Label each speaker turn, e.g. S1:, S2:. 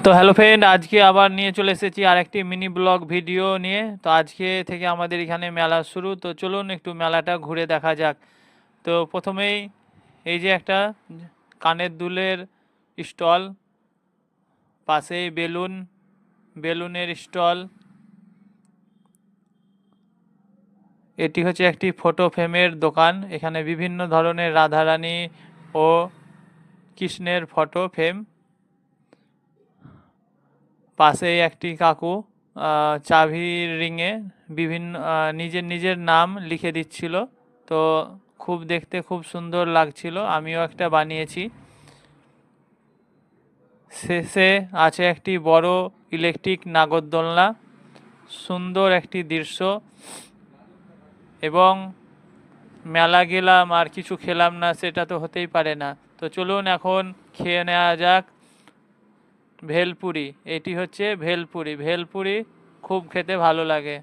S1: তো hello friend, আজকে আবার নিয়ে চলে এসেছি আরেকটি মিনি ব্লগ ভিডিও নিয়ে। তো আজকে থেকে আমাদের এখানে মেলা শুরু, তো চলুন একটু মেলাটা ঘুরে দেখা যাক। তো প্রথমেই এই যে একটা কানের দুলের স্টল, পাশেই বেলুনের স্টল। এটি হচ্ছে একটি ফটো ফ্রেমের দোকান। এখানে বিভিন্ন ধরনের রাধারানী ও কৃষ্ণের ফটো ফ্রেম। পাশেই একটি কাকু চাবির রিংয়ে বিভিন্ন নিজের নিজের নাম লিখে দিচ্ছিল। তো দেখতে খুব সুন্দর লাগছিল, আমিও একটা বানিয়েছি। শেষে আছে একটি বড় ইলেকট্রিক নাগরদোলনা, সুন্দর একটি দৃশ্য। এবং মেলা গেলাম আর কিছু খেলাম না, সেটা তো হতেই পারে না। তো চলুন এখন খেয়ে নেওয়া যাক ভেলপুরি। এটি হচ্ছে ভেলপুরি, খুব খেতে ভালো লাগে।